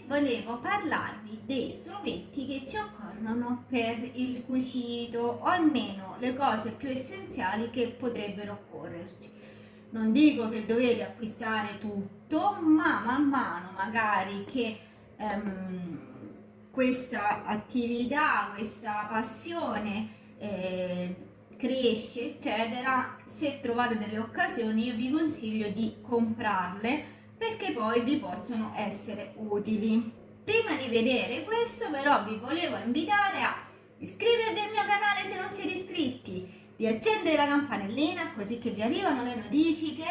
volevo parlarvi dei strumenti che ci occorrono per il cucito, o almeno le cose più essenziali che potrebbero occorrerci. Non dico che dovete acquistare tutto, ma man mano magari che questa attività, questa passione cresce, eccetera, se trovate delle occasioni io vi consiglio di comprarle perché poi vi possono essere utili. Prima di vedere questo però vi volevo invitare a iscrivervi al mio canale se non siete iscritti, di accendere la campanellina così che vi arrivano le notifiche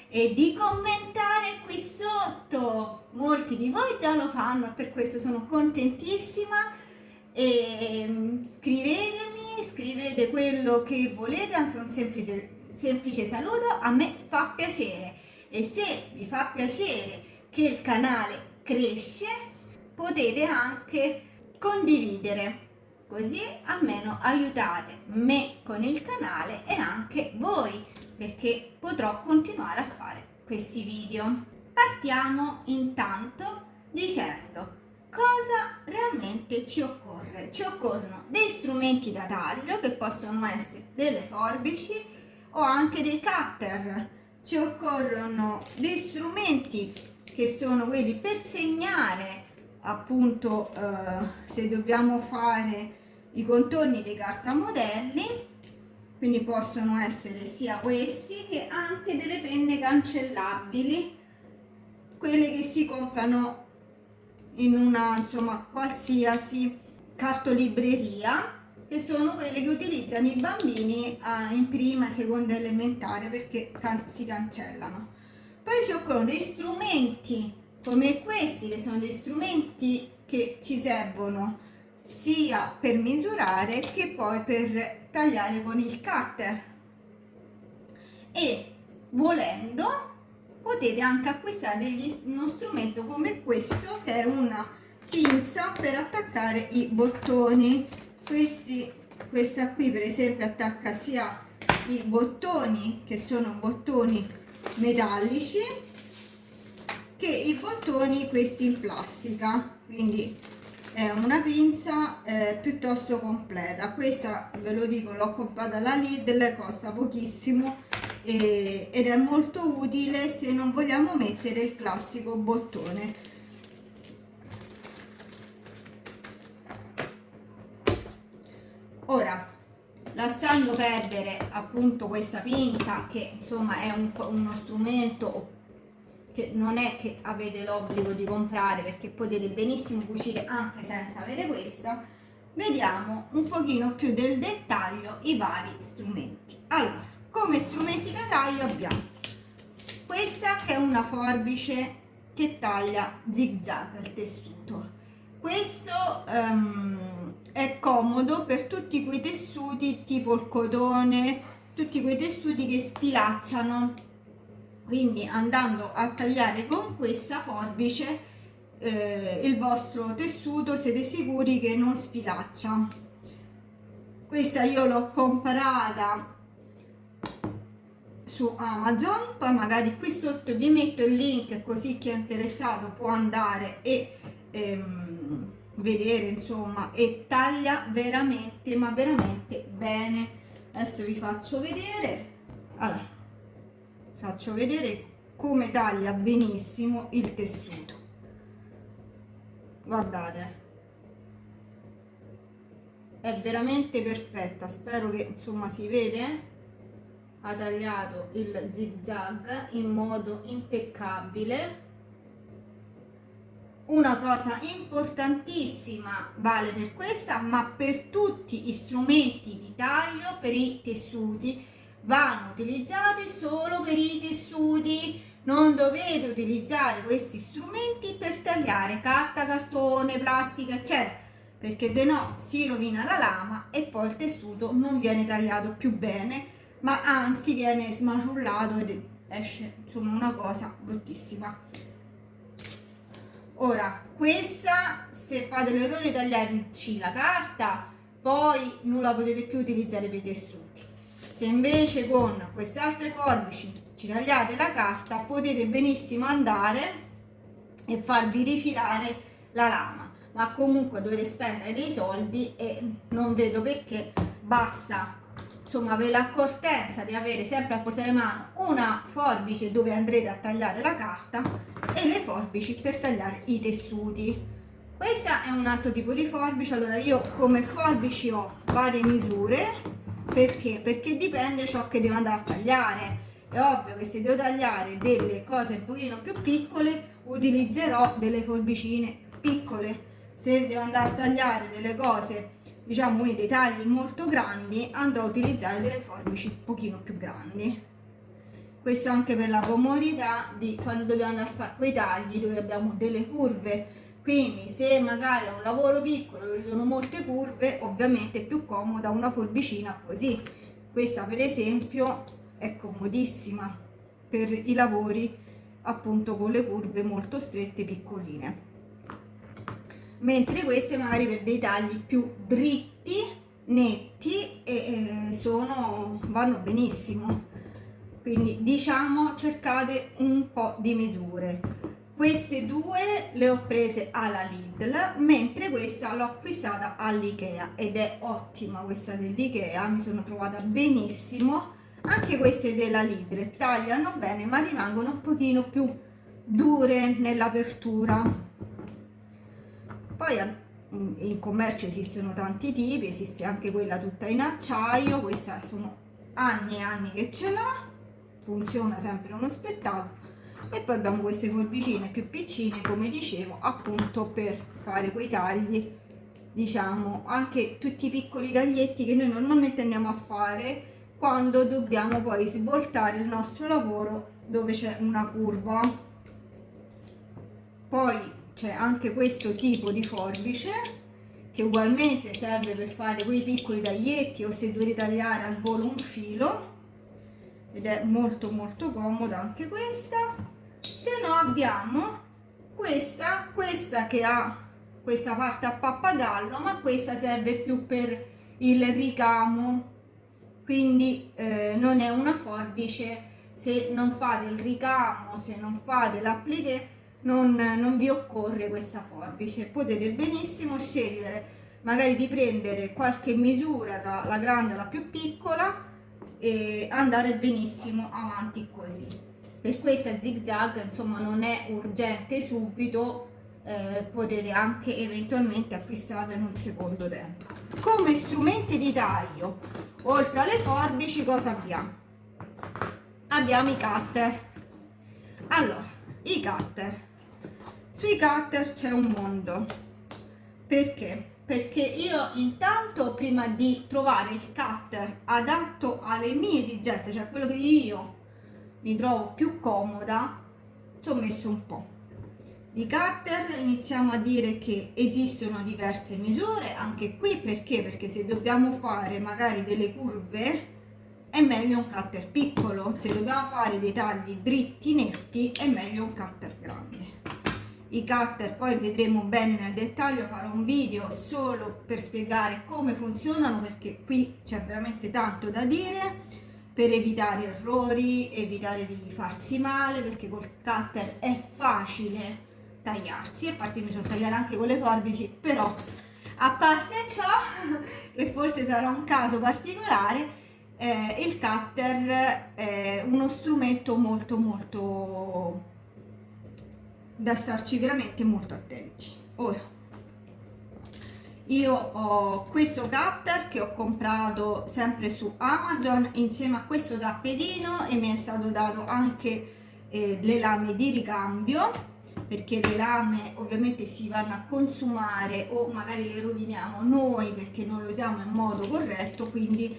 e di commentare qui sotto. Molti di voi già lo fanno e per questo sono contentissima. E scrivete quello che volete, anche un semplice saluto, a me fa piacere. E se vi fa piacere che il canale cresce, potete anche condividere, così almeno aiutate me con il canale e anche voi, perché potrò continuare a fare questi video. Partiamo intanto dicendo cosa realmente ci occorre. Ci occorrono dei strumenti da taglio che possono essere delle forbici o anche dei cutter. Ci occorrono dei strumenti che sono quelli per segnare, appunto, se dobbiamo fare i contorni dei cartamodelli, quindi possono essere sia questi che anche delle penne cancellabili, quelle che si comprano in una, insomma, qualsiasi cartolibreria, che sono quelle che utilizzano i bambini in prima e seconda elementare perché si cancellano. Poi ci occorrono dei strumenti come questi, che sono dei strumenti che ci servono sia per misurare che poi per tagliare con il cutter, e volendo potete anche acquistare uno strumento come questo, che è una pinza per attaccare i bottoni. Questa qui per esempio attacca sia i bottoni, che sono bottoni metallici, che i bottoni questi in plastica, quindi è una pinza piuttosto completa. Questa, ve lo dico, l'ho comprata alla Lidl, costa pochissimo ed è molto utile se non vogliamo mettere il classico bottone. Ora, lasciando perdere appunto questa pinza, che insomma è uno strumento che non è che avete l'obbligo di comprare, perché potete benissimo cucire anche senza avere questa, vediamo un pochino più del dettaglio i vari strumenti. Allora, come strumenti da taglio abbiamo questa, che è una forbice che taglia zig zag il tessuto. Questo è comodo per tutti quei tessuti tipo il cotone, tutti quei tessuti che sfilacciano, quindi andando a tagliare con questa forbice il vostro tessuto siete sicuri che non sfilaccia. Questa io l'ho comprata su Amazon, poi magari qui sotto vi metto il link così chi è interessato può andare e vedere, insomma, e taglia veramente, ma veramente bene. Adesso vi faccio vedere. Allora, faccio vedere come taglia benissimo il tessuto. Guardate, è veramente perfetta. Spero che insomma si vede. Ha tagliato il zig zag in modo impeccabile. Una cosa importantissima vale per questa, ma per tutti gli strumenti di taglio per i tessuti: vanno utilizzati solo per i tessuti. Non dovete utilizzare questi strumenti per tagliare carta, cartone, plastica, eccetera, perché se no si rovina la lama e poi il tessuto non viene tagliato più bene, ma anzi viene smaciullato ed esce, insomma, una cosa bruttissima. Ora, questa, se fate l'errore di tagliarci la carta, poi non la potete più utilizzare per i tessuti. Se invece con queste altre forbici ci tagliate la carta, potete benissimo andare e farvi rifilare la lama, ma comunque dovete spendere dei soldi e non vedo perché. Basta insomma avere l'accortezza di avere sempre a portare in mano una forbice dove andrete a tagliare la carta e le forbici per tagliare i tessuti. Questa è un altro tipo di forbice. Allora io come forbici ho varie misure, perché dipende ciò che devo andare a tagliare. È ovvio che se devo tagliare delle cose un pochino più piccole utilizzerò delle forbicine piccole, se devo andare a tagliare delle cose, diciamo dei tagli molto grandi, andrò a utilizzare delle forbici un pochino più grandi. Questo anche per la comodità di quando dobbiamo andare a fare quei tagli dove abbiamo delle curve. Quindi se magari è un lavoro piccolo dove ci sono molte curve, ovviamente è più comoda una forbicina così. Questa per esempio è comodissima per i lavori appunto con le curve molto strette piccoline, mentre queste magari per dei tagli più dritti, netti e vanno benissimo. Quindi diciamo cercate un po' di misure. Queste due le ho prese alla Lidl, mentre questa l'ho acquistata all'Ikea ed è ottima questa dell'Ikea, mi sono trovata benissimo. Anche queste della Lidl tagliano bene ma rimangono un pochino più dure nell'apertura. Poi in commercio esistono tanti tipi, esiste anche quella tutta in acciaio, questa sono anni e anni che ce l'ho, funziona sempre uno spettacolo. E poi abbiamo queste forbicine più piccine, come dicevo, appunto per fare quei tagli, diciamo anche tutti i piccoli taglietti che noi normalmente andiamo a fare quando dobbiamo poi svoltare il nostro lavoro dove c'è una curva. Poi c'è anche questo tipo di forbice che ugualmente serve per fare quei piccoli taglietti o se dovete tagliare al volo un filo, ed è molto molto comoda anche questa. Se no abbiamo questa che ha questa parte a pappagallo, ma questa serve più per il ricamo, quindi non è una forbice. Se non fate il ricamo, se non fate l'appliqué, non vi occorre questa forbice. Potete benissimo scegliere magari di prendere qualche misura tra la grande e la più piccola e andare benissimo avanti così. Per questa zig zag insomma non è urgente subito, potete anche eventualmente acquistarla in un secondo tempo. Come strumenti di taglio, oltre alle forbici, cosa abbiamo? Abbiamo i cutter. Allora, i cutter, sui cutter c'è un mondo. Perché? Perché io intanto prima di trovare il cutter adatto alle mie esigenze, cioè quello che io mi trovo più comoda, ci ho messo un po' di cutter. Iniziamo a dire che esistono diverse misure anche qui, perché se dobbiamo fare magari delle curve è meglio un cutter piccolo, se dobbiamo fare dei tagli dritti netti è meglio un cutter grande. I cutter poi vedremo bene nel dettaglio, farò un video solo per spiegare come funzionano, perché qui c'è veramente tanto da dire per evitare errori, evitare di farsi male, perché col cutter è facile tagliarsi, a parte mi so tagliare anche con le forbici, però a parte ciò che forse sarà un caso particolare, il cutter è uno strumento molto da starci veramente molto attenti. Ora io ho questo cutter che ho comprato sempre su Amazon insieme a questo tappetino, e mi è stato dato anche le lame di ricambio, perché le lame ovviamente si vanno a consumare o magari le roviniamo noi perché non le usiamo in modo corretto, quindi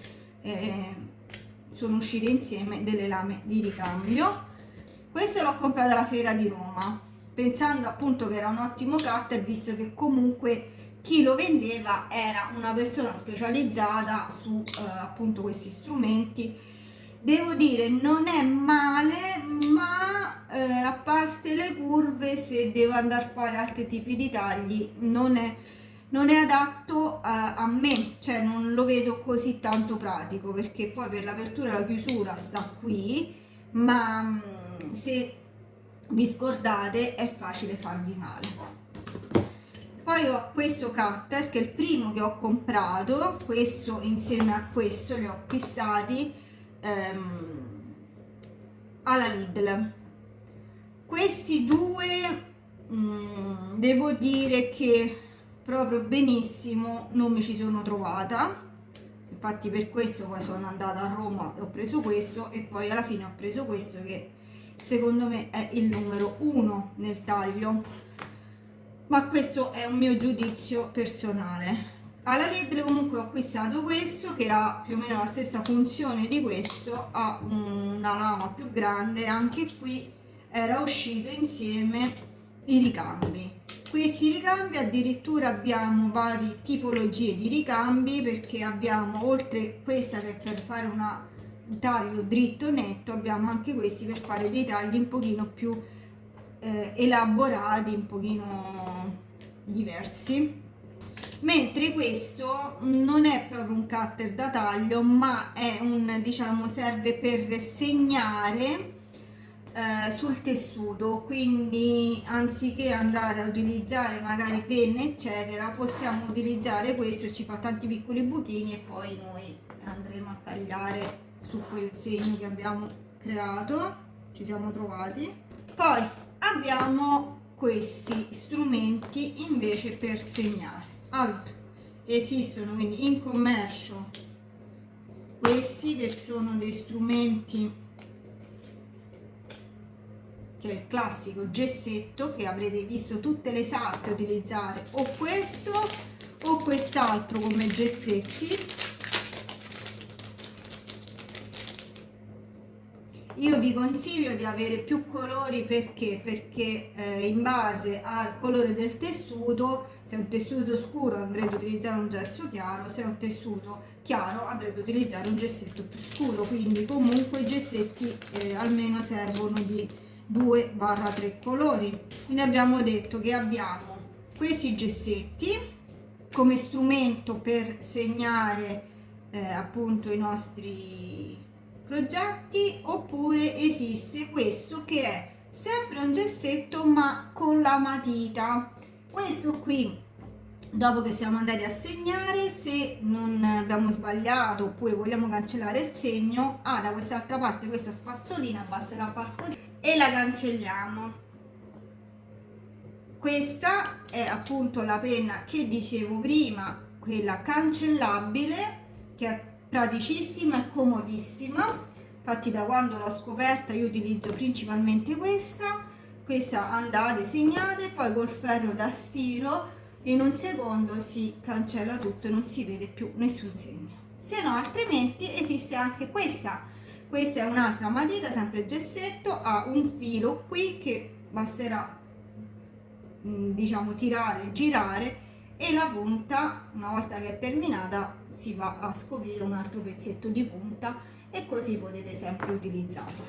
sono uscite insieme delle lame di ricambio. Questo l'ho comprato alla fiera di Roma, pensando appunto che era un ottimo cutter, visto che comunque chi lo vendeva era una persona specializzata su appunto questi strumenti. Devo dire non è male, ma a parte le curve, se devo andare a fare altri tipi di tagli non è adatto a me, cioè non lo vedo così tanto pratico, perché poi per l'apertura e la chiusura sta qui, ma se vi scordate è facile farvi male. Poi ho questo cutter che è il primo che ho comprato, questo insieme a questo li ho acquistati alla Lidl. Questi due devo dire che proprio benissimo non mi ci sono trovata, infatti per questo poi sono andata a Roma e ho preso questo, e poi alla fine ho preso questo che secondo me è il numero 1 nel taglio, ma questo è un mio giudizio personale. Alla Lidl comunque ho acquistato questo che ha più o meno la stessa funzione di questo, ha una lama più grande, anche qui era uscito insieme i ricambi. Questi ricambi addirittura abbiamo varie tipologie di ricambi, perché abbiamo, oltre questa che è per fare un taglio dritto netto, abbiamo anche questi per fare dei tagli un pochino più elaborati, un pochino diversi. Mentre questo non è proprio un cutter da taglio, ma è un, diciamo, serve per segnare sul tessuto, quindi anziché andare a utilizzare magari penne eccetera, possiamo utilizzare questo, ci fa tanti piccoli buchini e poi noi andremo a tagliare su quel segno che abbiamo creato, ci siamo trovati. Poi abbiamo questi strumenti invece per segnare. Allora, esistono quindi in commercio questi che sono dei strumenti, che è il classico gessetto che avrete visto tutte le sarte utilizzare, o questo o quest'altro come gessetti. Io vi consiglio di avere più colori, perché in base al colore del tessuto, se è un tessuto scuro andrete a utilizzare un gesso chiaro, se è un tessuto chiaro andrete a utilizzare un gessetto più scuro, quindi comunque i gessetti almeno servono di 2-3 colori. Quindi abbiamo detto che abbiamo questi gessetti come strumento per segnare appunto i nostri progetti, oppure esiste questo che è sempre un gessetto ma con la matita. Questo qui, dopo che siamo andati a segnare, se non abbiamo sbagliato oppure vogliamo cancellare il segno, da quest'altra parte questa spazzolina, basterà far così e la cancelliamo. Questa è appunto la penna che dicevo prima, quella cancellabile, che è praticissima e comodissima. Infatti da quando l'ho scoperta io utilizzo principalmente questa andate, segnate, poi col ferro da stiro in un secondo si cancella tutto e non si vede più nessun segno. Se no, altrimenti esiste anche questa è un'altra matita, sempre gessetto, ha un filo qui che basterà diciamo tirare, girare, e la punta, una volta che è terminata, si va a scoprire un altro pezzetto di punta e così potete sempre utilizzarlo.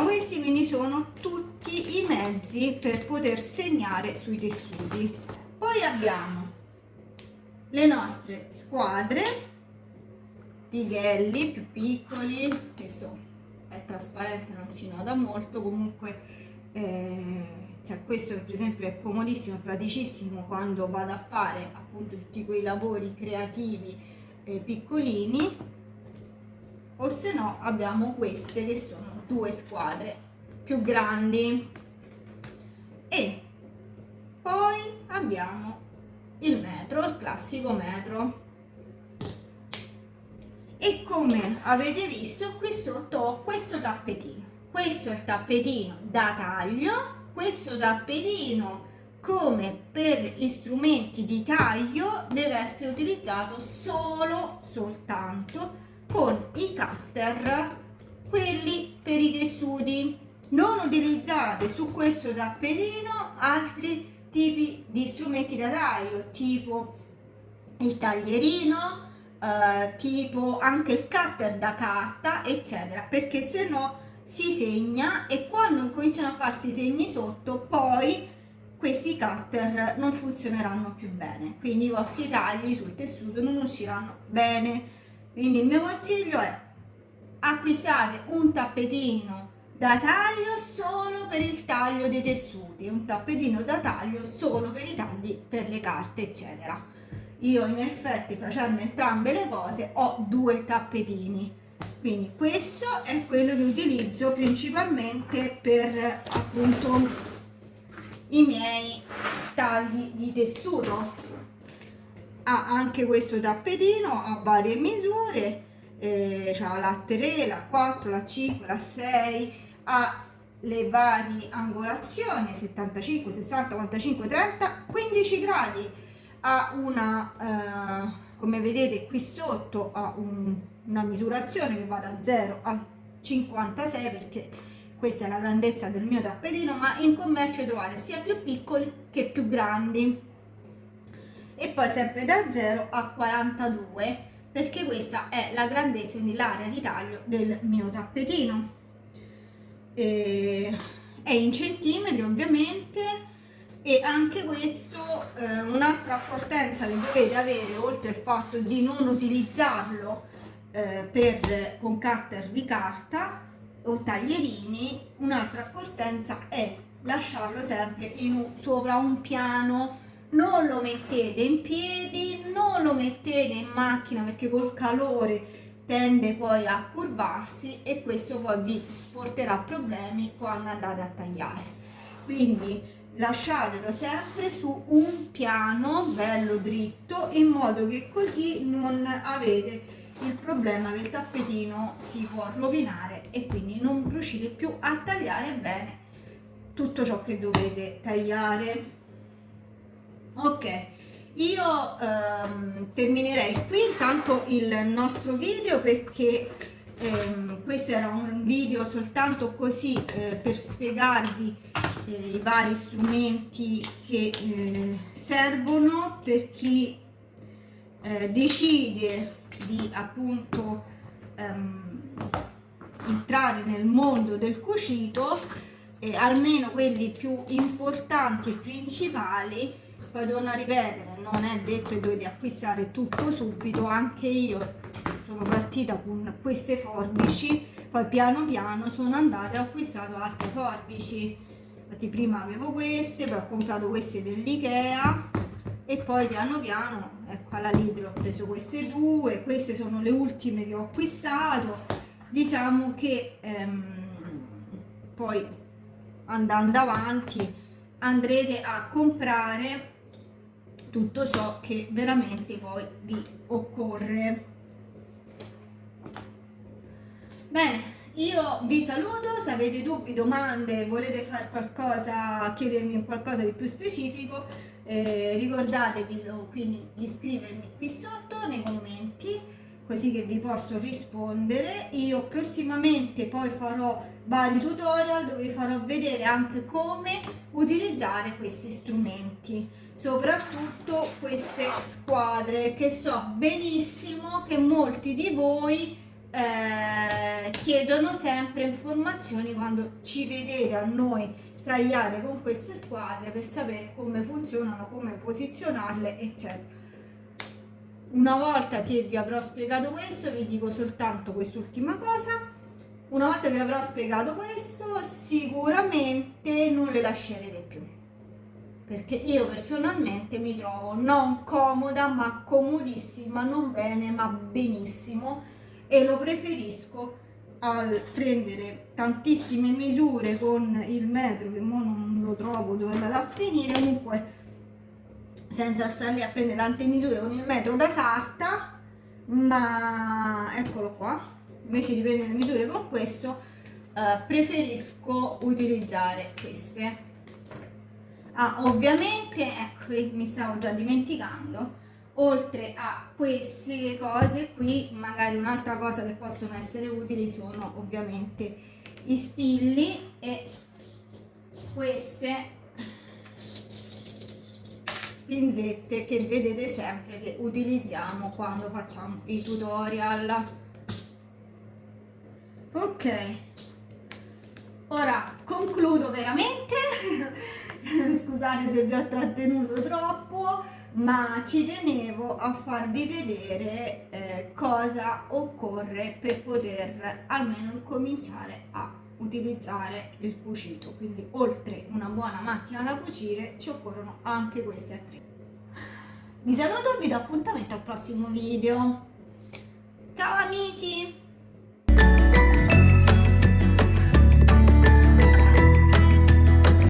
Questi quindi sono tutti i mezzi per poter segnare sui tessuti. Poi abbiamo le nostre squadre, righelli più piccoli, questo è trasparente, non si nota molto, comunque cioè questo per esempio è comodissimo, è praticissimo quando vado a fare appunto tutti quei lavori creativi piccolini, o se no abbiamo queste che sono 2 squadre più grandi. E poi abbiamo il metro, il classico metro, e come avete visto qui sotto ho questo tappetino. Questo è il tappetino da taglio. Questo tappetino, come per gli strumenti di taglio, deve essere utilizzato soltanto con i cutter, quelli per i tessuti. Non utilizzate su questo tappetino altri tipi di strumenti da taglio, tipo il taglierino, tipo anche il cutter da carta, eccetera, perché se no si segna, e quando incominciano a farsi i segni sotto poi questi cutter non funzioneranno più bene, quindi i vostri tagli sul tessuto non usciranno bene. Quindi il mio consiglio è: acquistate un tappetino da taglio solo per il taglio dei tessuti, un tappetino da taglio solo per i tagli per le carte, eccetera. Io in effetti, facendo entrambe le cose, ho 2 tappetini, quindi questo è quello che utilizzo principalmente per appunto i miei tagli di tessuto. Ha anche questo tappetino a varie misure, c'ha la 3, la 4, la 5, la 6, ha le varie angolazioni 75, 60, 45, 30, 15 gradi, ha una come vedete qui sotto ha una misurazione che va da 0 a 56, perché questa è la grandezza del mio tappetino, ma in commercio trovate sia più piccoli che più grandi. E poi sempre da 0 a 42, perché questa è la grandezza, quindi l'area di taglio del mio tappetino. È in centimetri ovviamente, e anche questo un'altra accortenza che dovete avere, oltre al fatto di non utilizzarlo con cutter di carta o taglierini, un'altra accortenza è lasciarlo sempre sopra un piano. Non lo mettete in piedi, non lo mettete in macchina, perché col calore tende poi a curvarsi e questo poi vi porterà problemi quando andate a tagliare. Quindi lasciatelo sempre su un piano bello dritto, in modo che così non avete il problema che il tappetino si può rovinare e quindi non riuscite più a tagliare bene tutto ciò che dovete tagliare. Ok, io terminerei qui intanto il nostro video, perché questo era un video soltanto così per spiegarvi i vari strumenti che servono per chi decide di appunto entrare nel mondo del cucito, almeno quelli più importanti e principali. Poi devo ripetere, non è detto che dovete acquistare tutto subito, anche io sono partita con queste forbici, poi piano piano sono andata e ho acquistato altre forbici. Infatti prima avevo queste, poi ho comprato queste dell'Ikea e poi piano piano, ecco, alla Lidl ho preso queste 2, queste sono le ultime che ho acquistato. Diciamo che poi andando avanti andrete a comprare tutto ciò che veramente poi vi occorre. Bene, io vi saluto. Se avete dubbi, domande, volete fare qualcosa, chiedermi qualcosa di più specifico, ricordatevi quindi di iscrivermi qui sotto nei commenti, così che vi posso rispondere. Io prossimamente poi farò vari tutorial dove vi farò vedere anche come utilizzare questi strumenti, soprattutto queste squadre, che so benissimo che molti di voi chiedono sempre informazioni quando ci vedete a noi tagliare con queste squadre, per sapere come funzionano, come posizionarle, eccetera. Una volta che vi avrò spiegato questo, vi dico soltanto quest'ultima cosa: una volta vi avrò spiegato questo, sicuramente non le lascerete più, perché io personalmente mi trovo non comoda ma comodissima, non bene ma benissimo, e lo preferisco al prendere tantissime misure con il metro, che mo non lo trovo dove andare a finire. Comunque, senza stare lì a prendere tante misure con il metro da sarta, ma eccolo qua, invece di prendere le misure con questo, preferisco utilizzare queste. Ovviamente, ecco, mi stavo già dimenticando, oltre a queste cose qui, magari un'altra cosa che possono essere utili sono ovviamente i spilli e queste pinzette che vedete sempre che utilizziamo quando facciamo i tutorial. Ok, ora concludo veramente. Scusate se vi ho trattenuto troppo, ma ci tenevo a farvi vedere cosa occorre per poter almeno cominciare a utilizzare il cucito, quindi oltre una buona macchina da cucire ci occorrono anche questi attrezzi. Vi saluto, vi do appuntamento al prossimo video. Ciao amici!